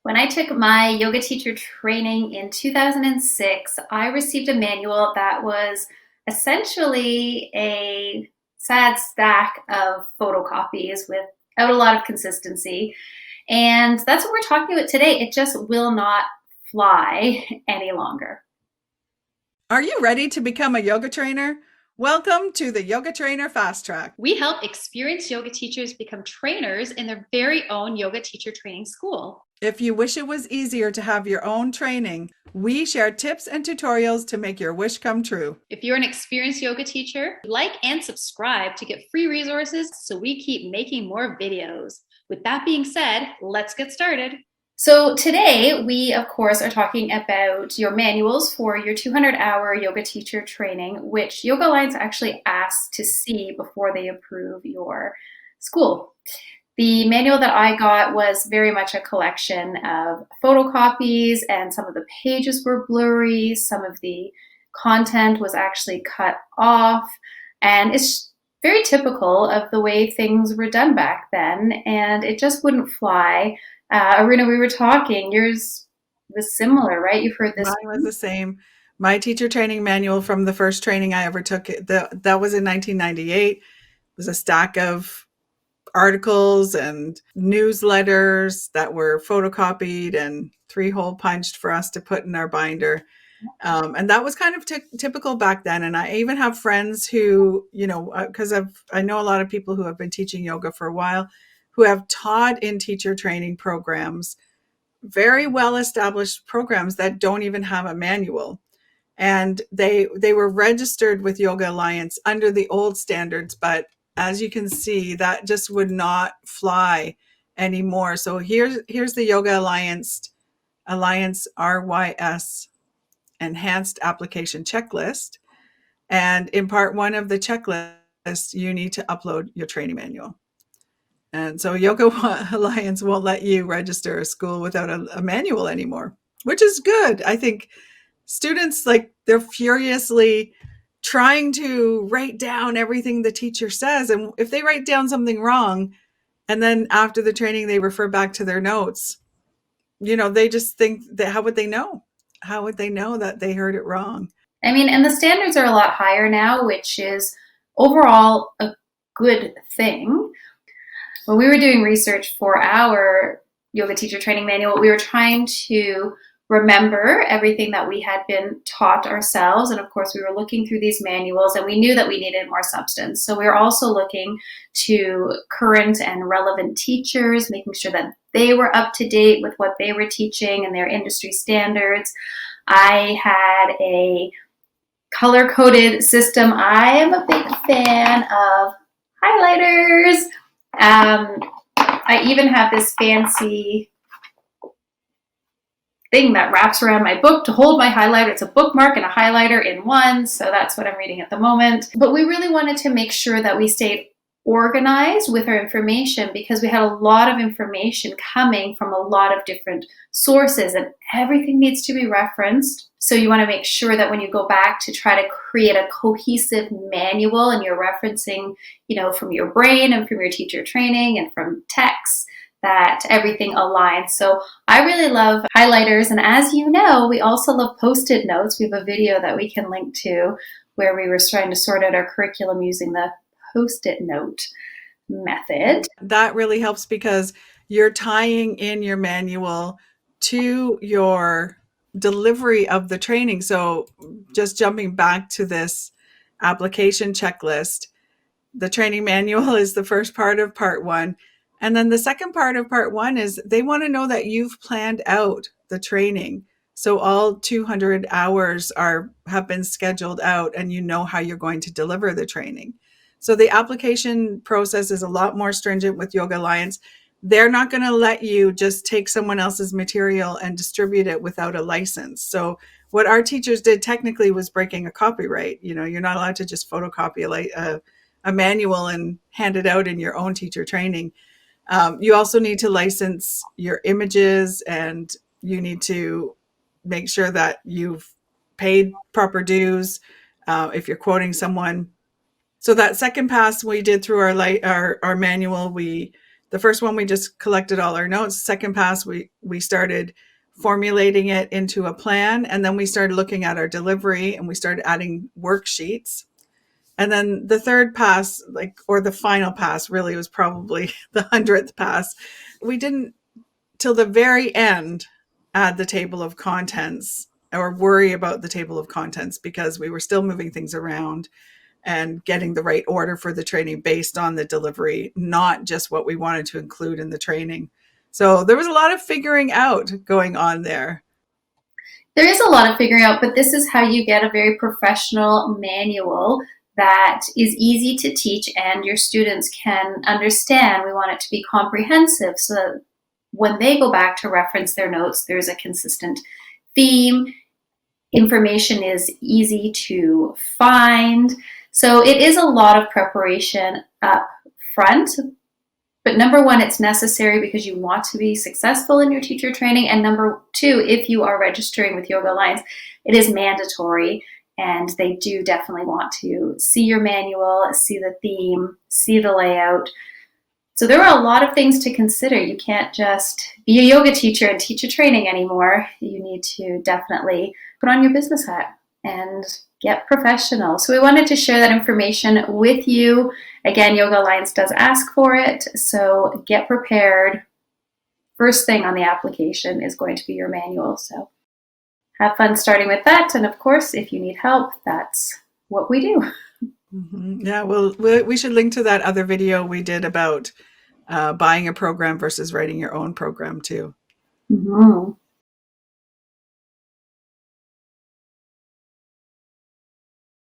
When I took my yoga teacher training in 2006, I received a manual that was essentially a sad stack of photocopies without a lot of consistency. And that's what we're talking about today. It just will not fly any longer. Are you ready to become a yoga trainer? Welcome to the Yoga Trainer Fast Track. We help experienced yoga teachers become trainers in their very own yoga teacher training school. If you wish it was easier to have your own training, we share tips and tutorials to make your wish come true. If you're an experienced yoga teacher, like and subscribe to get free resources so we keep making more videos. With that being said, let's get started. So today we, of course, are talking about your manuals for your 200-hour yoga teacher training, which Yoga Alliance actually asks to see before they approve your school. The manual that I got was very much a collection of photocopies, and some of the pages were blurry, some of the content was actually cut off, and it's very typical of the way things were done back then, and it just wouldn't fly. Aruna, we were talking, yours was similar, right? You've heard this. Mine was the same. My teacher training manual from the first training I ever took, that was in 1998, was a stack of articles and newsletters that were photocopied and 3-hole punched for us to put in our binder. And that was kind of typical back then. And I even have friends who, because I know a lot of people who have been teaching yoga for a while, who have taught in teacher training programs, very well established programs that don't even have a manual. And they were registered with Yoga Alliance under the old standards, but as you can see, that just would not fly anymore. So here's the Yoga Alliance RYS enhanced application checklist. And in part 1 of the checklist, you need to upload your training manual. And so Yoga Alliance won't let you register a school without a manual anymore, which is good. I think students, they're furiously trying to write down everything the teacher says. And if they write down something wrong, and then after the training, they refer back to their notes, they just think that how would they know? How would they know that they heard it wrong? I mean, and the standards are a lot higher now, which is overall a good thing. When we were doing research for our yoga teacher training manual, we were trying to remember everything that we had been taught ourselves. And of course, we were looking through these manuals and we knew that we needed more substance. So we were also looking to current and relevant teachers, making sure that they were up to date with what they were teaching and their industry standards. I had a color-coded system. I am a big fan of highlighters. I even have this fancy thing that wraps around my book to hold my highlighter. It's a bookmark and a highlighter in one, so that's what I'm reading at the moment. But we really wanted to make sure that we stayed organized with our information because we had a lot of information coming from a lot of different sources and everything needs to be referenced. So you want to make sure that when you go back to try to create a cohesive manual and you're referencing, from your brain and from your teacher training and from texts, that everything aligns. So I really love highlighters. And as you know, we also love Post-it notes. We have a video that we can link to where we were trying to sort out our curriculum using the Post-it note method. That really helps because you're tying in your manual to your delivery of the training. So just jumping back to this application checklist, the training manual is the first part of part 1. And then the second part of part 1 is they want to know that you've planned out the training. So all 200 hours have been scheduled out and you know how you're going to deliver the training. So the application process is a lot more stringent with Yoga Alliance. They're not going to let you just take someone else's material and distribute it without a license. So what our teachers did technically was breaking a copyright. You're not allowed to just photocopy a manual and hand it out in your own teacher training. You also need to license your images and you need to make sure that you've paid proper dues if you're quoting someone. So that second pass we did through our manual, the first one, we just collected all our notes. Second pass, we started formulating it into a plan. And then we started looking at our delivery and we started adding worksheets. And then the third pass, or the final pass, really was probably the 100th pass. We didn't, till the very end, add the table of contents or worry about the table of contents, because we were still moving things around and getting the right order for the training based on the delivery, not just what we wanted to include in the training. So there was a lot of figuring out going on there. There is a lot of figuring out, but this is how you get a very professional manual that is easy to teach and your students can understand. We want it to be comprehensive so that when they go back to reference their notes, there's a consistent theme. Information is easy to find. So it is a lot of preparation up front. But number one, it's necessary because you want to be successful in your teacher training. And number two, if you are registering with Yoga Alliance, it is mandatory. And they do definitely want to see your manual, see the theme, see the layout. So there are a lot of things to consider. You can't just be a yoga teacher and teach a training anymore. You need to definitely put on your business hat and get professional. So we wanted to share that information with you. Again, Yoga Alliance does ask for it, so get prepared. First thing on the application is going to be your manual. So have fun starting with that. And of course, if you need help, that's what we do. Mm-hmm. Yeah, well, we should link to that other video we did about buying a program versus writing your own program too. Mm-hmm.